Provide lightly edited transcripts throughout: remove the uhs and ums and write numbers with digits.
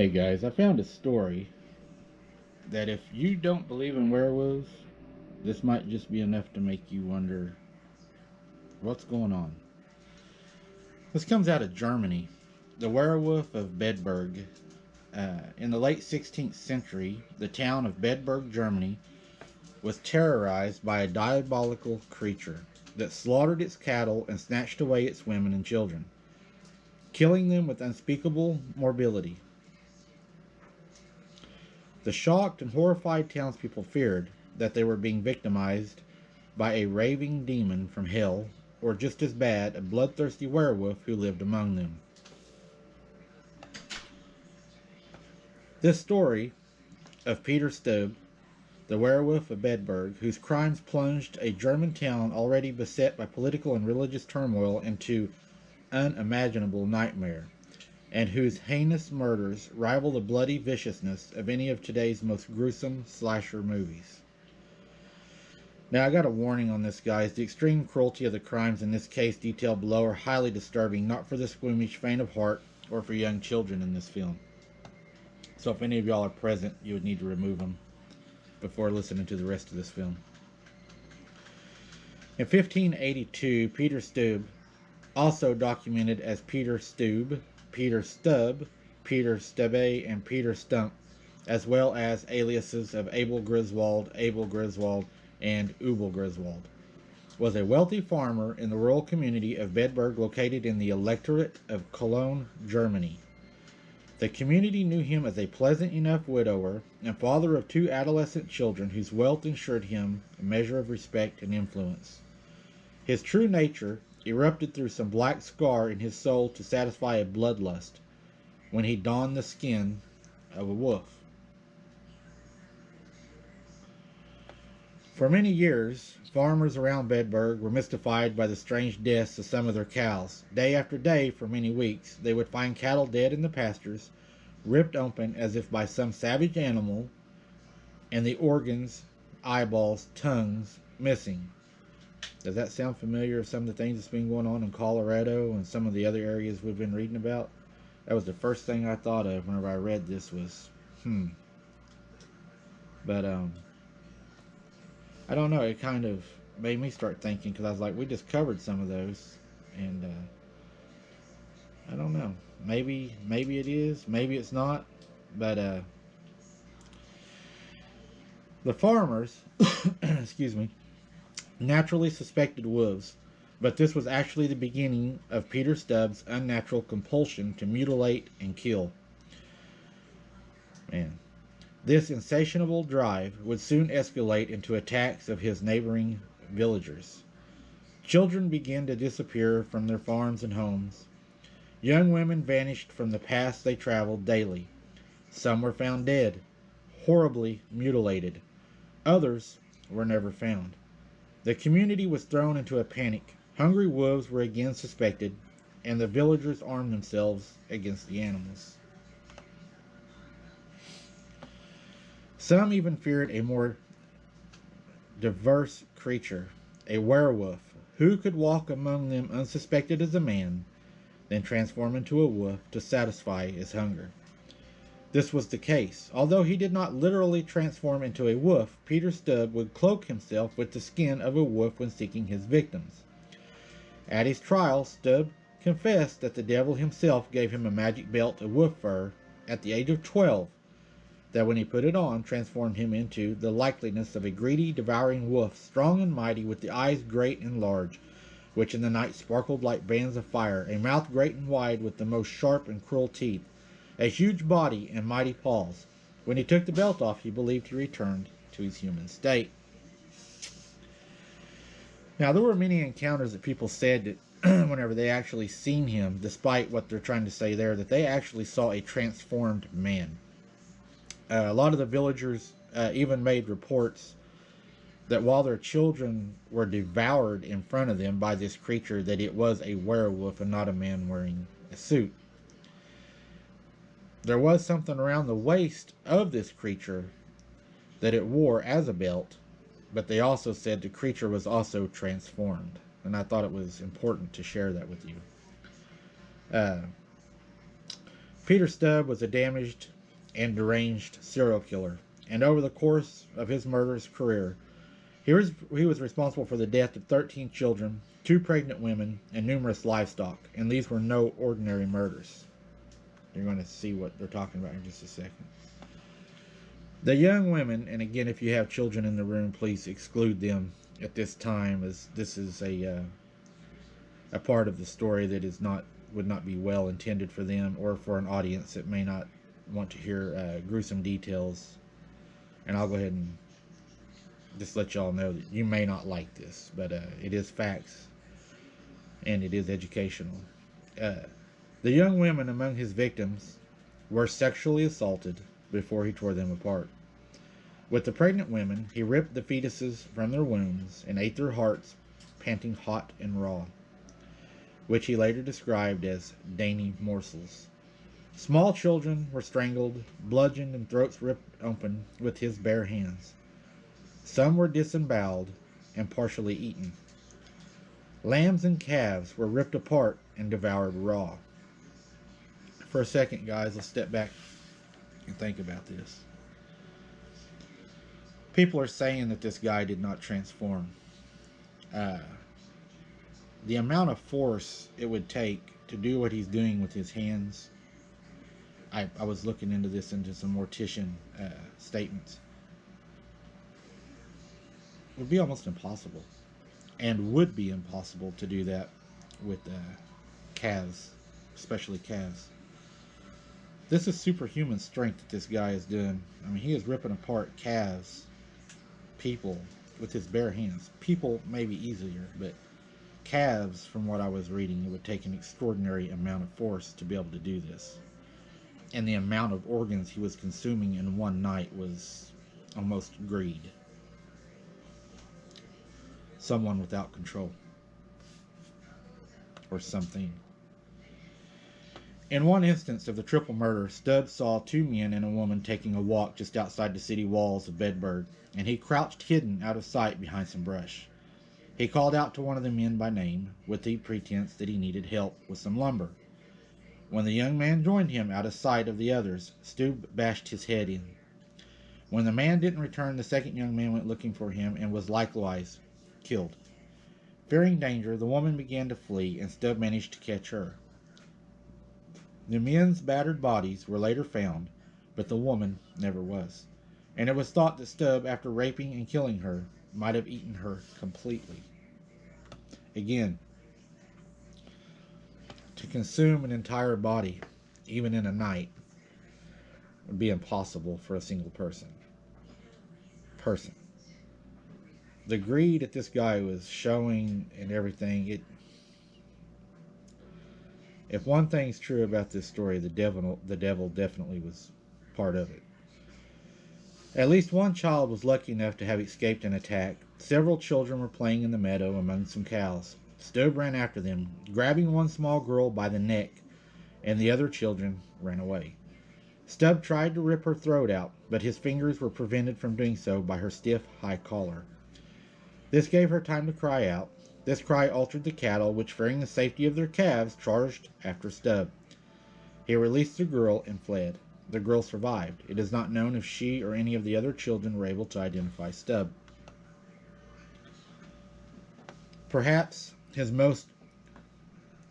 Hey guys, I found a story that if you don't believe in werewolves, this might just be enough to make you wonder what's going on. This comes out of Germany. The werewolf of Bedburg. In the late 16th century, the town of Bedburg, Germany, was terrorized by a diabolical creature that slaughtered its cattle and snatched away its women and children, killing them with unspeakable morbidity. The shocked and horrified townspeople feared that they were being victimized by a raving demon from hell, or just as bad, a bloodthirsty werewolf who lived among them. This story of Peter Stube, the werewolf of Bedburg, whose crimes plunged a German town already beset by political and religious turmoil into unimaginable nightmare, and whose heinous murders rival the bloody viciousness of any of today's most gruesome slasher movies. Now, I got a warning on this, guys. The extreme cruelty of the crimes in this case detailed below are highly disturbing, not for the squeamish faint of heart or for young children in this film. So if any of y'all are present, you would need to remove them before listening to the rest of this film. In 1582, Peter Stube, also documented as Peter Stube, Peter Stub, Peter Stubbe, and Peter Stump, as well as aliases of Abel Griswold, and Ubel Griswold, was a wealthy farmer in the rural community of Bedburg located in the electorate of Cologne, Germany. The community knew him as a pleasant enough widower and father of 2 adolescent children whose wealth ensured him a measure of respect and influence. His true nature erupted through some black scar in his soul to satisfy a bloodlust when he donned the skin of a wolf. For many years, farmers around Bedburg were mystified by the strange deaths of some of their cows. Day after day, for many weeks, they would find cattle dead in the pastures, ripped open as if by some savage animal, and the organs, eyeballs, tongues missing. Does that sound familiar of some of the things that's been going on in Colorado and some of the other areas we've been reading about? That was the first thing I thought of whenever I read this was, But, I don't know, it kind of made me start thinking, because I was like, we just covered some of those, and I don't know, maybe it is, maybe it's not, but the farmers, excuse me, naturally suspected wolves, but this was actually the beginning of Peter Stubbs' unnatural compulsion to mutilate and kill. Man. This insatiable drive would soon escalate into attacks of his neighboring villagers. Children began to disappear from their farms and homes. Young women vanished from the paths they traveled daily. Some were found dead, horribly mutilated. Others were never found. The community was thrown into a panic. Hungry wolves were again suspected, and the villagers armed themselves against the animals. Some even feared a more diverse creature, a werewolf, who could walk among them unsuspected as a man, then transform into a wolf to satisfy his hunger. This was the case. Although he did not literally transform into a wolf, Peter Stube would cloak himself with the skin of a wolf when seeking his victims. At his trial, Stube confessed that the devil himself gave him a magic belt of wolf fur at the age of 12, that when he put it on, transformed him into the likeness of a greedy, devouring wolf, strong and mighty, with the eyes great and large, which in the night sparkled like bands of fire, a mouth great and wide, with the most sharp and cruel teeth, a huge body and mighty paws. When he took the belt off, he believed he returned to his human state. Now, there were many encounters that people said that whenever they actually seen him, despite what they're trying to say there, that they actually saw a transformed man. A lot of the villagers even made reports that while their children were devoured in front of them by this creature, that it was a werewolf and not a man wearing a suit. There was something around the waist of this creature that it wore as a belt, but they also said the creature was also transformed, and I thought it was important to share that with you. Peter Stube was a damaged and deranged serial killer, and over the course of his murderous career, he was responsible for the death of 13 children, 2 pregnant women, and numerous livestock, and these were no ordinary murders. You're going to see what they're talking about in just a second. The young women, and again, if you have children in the room, please exclude them at this time, as this is a part of the story that would not be well intended for them, or for an audience that may not want to hear gruesome details. And I'll go ahead and just let y'all know that you may not like this, but it is facts and it is educational. The young women among his victims were sexually assaulted before he tore them apart. With the pregnant women, he ripped the fetuses from their wombs and ate their hearts, panting hot and raw, which he later described as dainty morsels. Small children were strangled, bludgeoned, and throats ripped open with his bare hands. Some were disemboweled and partially eaten. Lambs and calves were ripped apart and devoured raw. For a second, guys, let's step back and think about this. People are saying that this guy did not transform. The amount of force it would take to do what he's doing with his hands, I was looking into some mortician statements, would be almost impossible, and would be impossible to do that with calves, especially calves. This is superhuman strength that this guy is doing. I mean, he is ripping apart calves, people, with his bare hands. People may be easier, but calves, from what I was reading, it would take an extraordinary amount of force to be able to do this. And the amount of organs he was consuming in one night was almost greed. Someone without control. Or something. In one instance of the triple murder, Stube saw 2 men and a woman taking a walk just outside the city walls of Bedburg, and he crouched hidden out of sight behind some brush. He called out to one of the men by name, with the pretense that he needed help with some lumber. When the young man joined him out of sight of the others, Stube bashed his head in. When the man didn't return, the second young man went looking for him and was likewise killed. Fearing danger, the woman began to flee, and Stube managed to catch her. The men's battered bodies were later found, but the woman never was, and it was thought that Stube, after raping and killing her, might have eaten her completely. Again, to consume an entire body, even in a night, would be impossible for a single person. The greed that this guy was showing and everything, if one thing's true about this story, the devil definitely was part of it. At least one child was lucky enough to have escaped an attack. Several children were playing in the meadow among some cows. Stube ran after them, grabbing one small girl by the neck, and the other children ran away. Stube tried to rip her throat out, but his fingers were prevented from doing so by her stiff high collar. This gave her time to cry out. This cry altered the cattle, which, fearing the safety of their calves, charged after Stube. He released the girl and fled. The girl survived. It is not known if she or any of the other children were able to identify Stube. Perhaps his most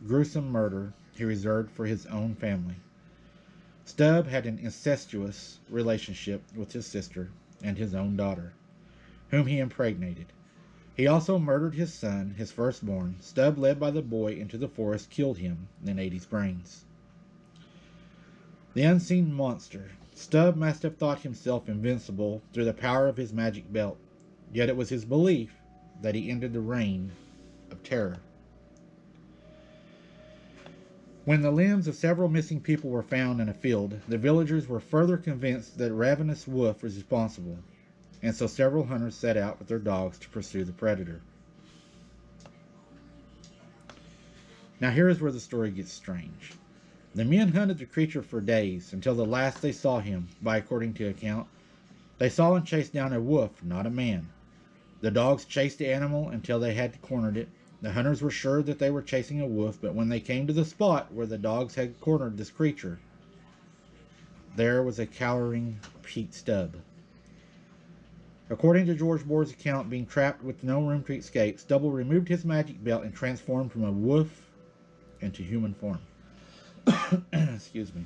gruesome murder he reserved for his own family. Stube had an incestuous relationship with his sister and his own daughter, whom he impregnated. He also murdered his son, his firstborn. Stube, led by the boy into the forest, killed him, then ate his brains. The unseen monster. Stube must have thought himself invincible through the power of his magic belt, yet it was his belief that he ended the reign of terror. When the limbs of several missing people were found in a field, the villagers were further convinced that ravenous wolf was responsible, and so several hunters set out with their dogs to pursue the predator. Now here is where the story gets strange. The men hunted the creature for days, until the last they saw him, by according to account, they saw and chased down a wolf, not a man. The dogs chased the animal until they had cornered it. The hunters were sure that they were chasing a wolf, but when they came to the spot where the dogs had cornered this creature, there was a cowering Pete Stube. According to George Moore's account, being trapped with no room to escape, Stubble removed his magic belt and transformed from a wolf into human form. Excuse me.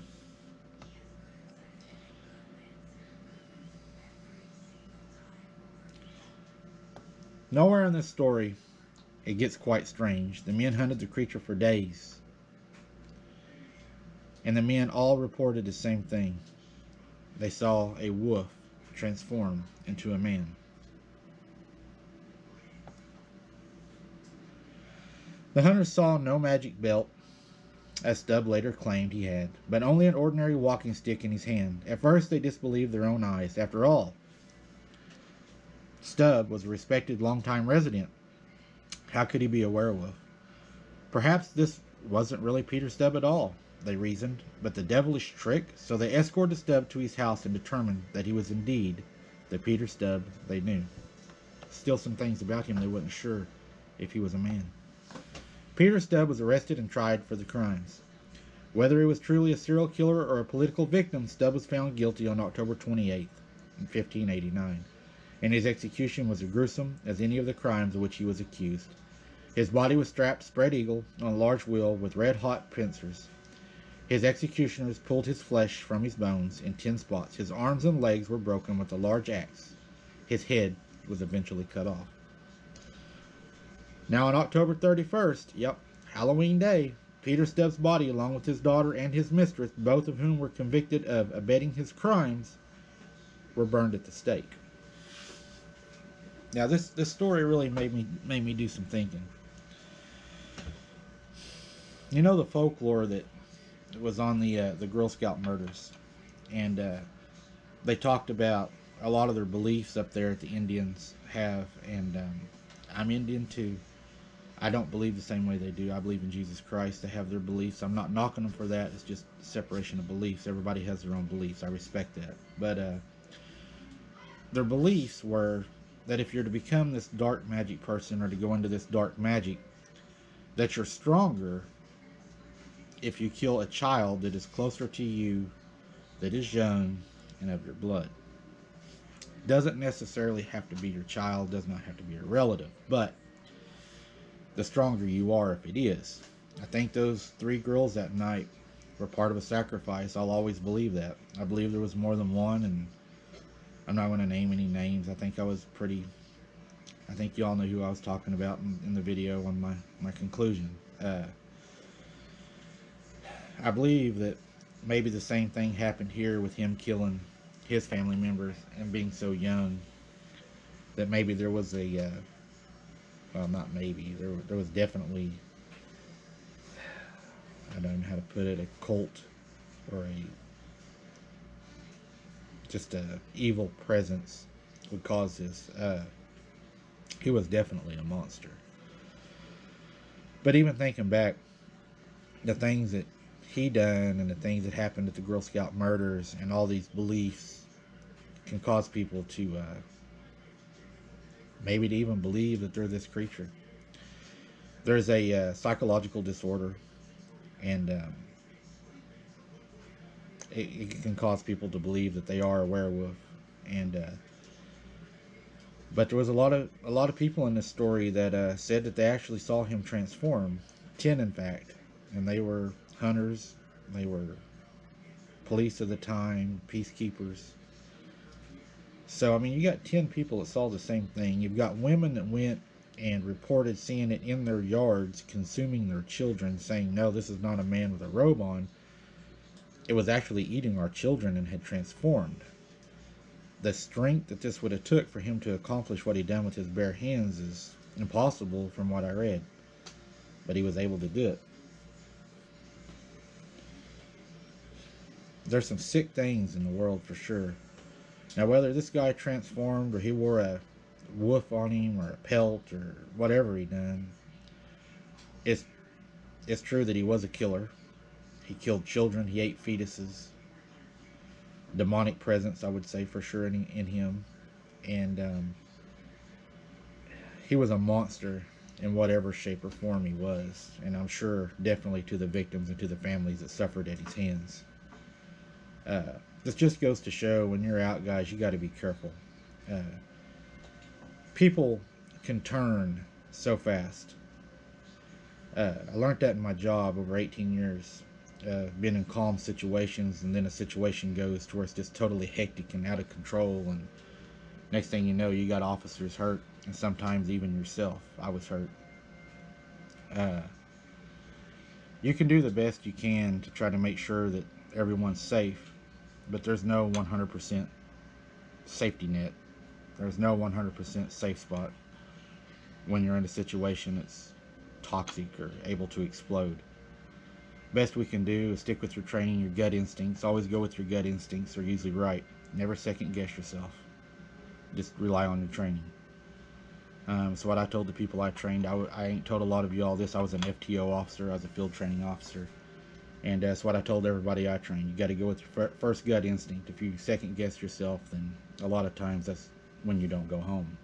Nowhere in this story it gets quite strange. The men hunted the creature for days, and the men all reported the same thing. They saw a wolf transform into a man. The hunters saw no magic belt, as Stub later claimed he had, but only an ordinary walking stick in his hand. At first they disbelieved their own eyes. After all, Stub was a respected long-time resident. How could he be a werewolf? Perhaps this wasn't really Peter Stube at all, they reasoned, but the devilish trick. So they escorted Stub to his house and determined that he was indeed the Peter Stube they knew. Still some things about him they weren't sure if he was a man. Peter Stube was arrested and tried for the crimes. Whether he was truly a serial killer or a political victim, Stub was found guilty on October 28th, 1589, and his execution was as gruesome as any of the crimes of which he was accused. His body was strapped spread eagle on a large wheel with red-hot pincers. His executioners pulled his flesh from his bones in 10 spots. His arms and legs were broken with a large axe. His head was eventually cut off. Now on October 31st, Halloween Day, Peter Stubb's body, along with his daughter and his mistress, both of whom were convicted of abetting his crimes, were burned at the stake. Now this story really made me do some thinking. You know the folklore that was on the Girl Scout murders, and they talked about a lot of their beliefs up there that the Indians have, and I'm Indian too. I don't believe the same way they do. I believe in Jesus Christ. They have their beliefs. I'm not knocking them for that. It's just separation of beliefs. Everybody has their own beliefs. I respect that. But their beliefs were that if you're to become this dark magic person, or to go into this dark magic, that you're stronger if you kill a child that is closer to you, that is young, and of your blood. Doesn't necessarily have to be your child, does not have to be your relative, but the stronger you are if it is. I think those 3 girls that night were part of a sacrifice. I'll always believe that. I believe there was more than one, and I'm not going to name any names. I think you all know who I was talking about in the video on my conclusion. I believe that maybe the same thing happened here with him killing his family members and being so young, that maybe there was a well, not maybe, there was definitely, I don't know how to put it, a cult or just a evil presence would cause this. He was definitely a monster. But even thinking back, the things that he done and the things that happened at the Girl Scout murders and all these beliefs can cause people to maybe to even believe that they're this creature. There's a psychological disorder, and it can cause people to believe that they are a werewolf. And but there was a lot of people in this story that said that they actually saw him transform. 10 in fact, and they were hunters, they were police of the time, peacekeepers. So I mean, you got 10 people that saw the same thing. You've got women that went and reported seeing it in their yards, consuming their children, saying, no, this is not a man with a robe on. It was actually eating our children and had transformed. The strength that this would have took for him to accomplish what he done with his bare hands is impossible from what I read. But he was able to do it. There's some sick things in the world for sure. Now, whether this guy transformed or he wore a wolf on him or a pelt or whatever he done, it's true that he was a killer. He killed children. He ate fetuses. Demonic presence, I would say, for sure in him. And he was a monster in whatever shape or form he was. And I'm sure definitely to the victims and to the families that suffered at his hands. this just goes to show when you're out, guys, you got to be careful. People can turn so fast. I learned that in my job over 18 years. Been in calm situations, and then a situation goes to where it's just totally hectic and out of control, and next thing you know, you got officers hurt, and sometimes even yourself. I was hurt. You can do the best you can to try to make sure that everyone's safe, but there's no 100% safety net. There's no 100% safe spot when you're in a situation that's toxic or able to explode. Best we can do is stick with your training, your gut instincts. Always go with your gut instincts. They're usually right. Never second guess yourself. Just rely on your training. So what I told the people I trained, I ain't told a lot of you all this. I was an FTO officer. I was a field training officer. And that's what I told everybody I trained. You got to go with your first gut instinct. If you second guess yourself, then a lot of times that's when you don't go home.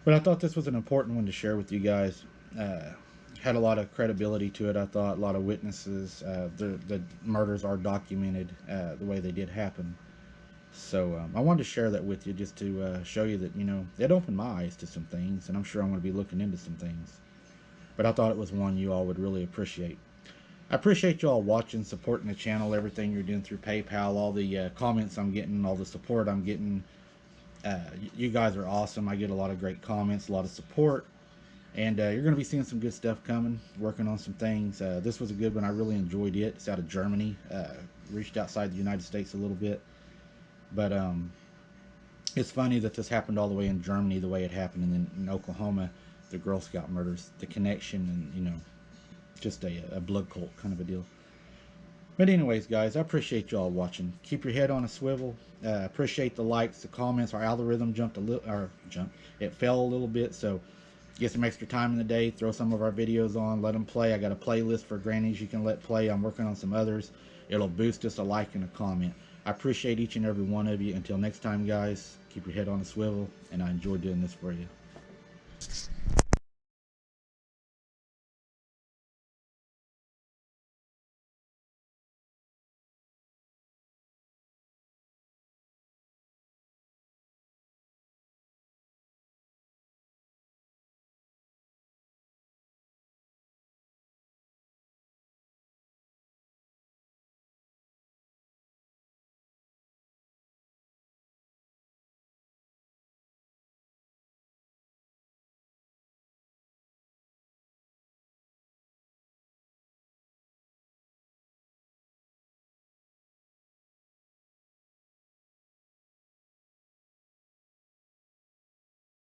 But I thought this was an important one to share with you guys. Had a lot of credibility to it, I thought. A lot of witnesses. The murders are documented the way they did happen. So I wanted to share that with you just to show you that, you know, it opened my eyes to some things, and I'm sure I'm going to be looking into some things. But I thought it was one you all would really appreciate. I appreciate you all watching, supporting the channel, everything you're doing through PayPal, all the comments I'm getting, all the support I'm getting. You guys are awesome. I get a lot of great comments, a lot of support. And you're going to be seeing some good stuff coming, working on some things. This was a good one. I really enjoyed it. It's out of Germany. Reached outside the United States a little bit. But it's funny that this happened all the way in Germany, the way it happened, and then in Oklahoma, the Girl Scout murders, the connection, and, you know, just a blood cult kind of a deal. But anyways, guys, I appreciate you all watching. Keep your head on a swivel. Appreciate the likes, the comments. Our algorithm it fell a little bit, so get some extra time in the day. Throw some of our videos on, let them play. I got a playlist for grannies you can let play. I'm working on some others. It'll boost us a like and a comment. I appreciate each and every one of you. Until next time, guys, keep your head on a swivel, and I enjoy doing this for you.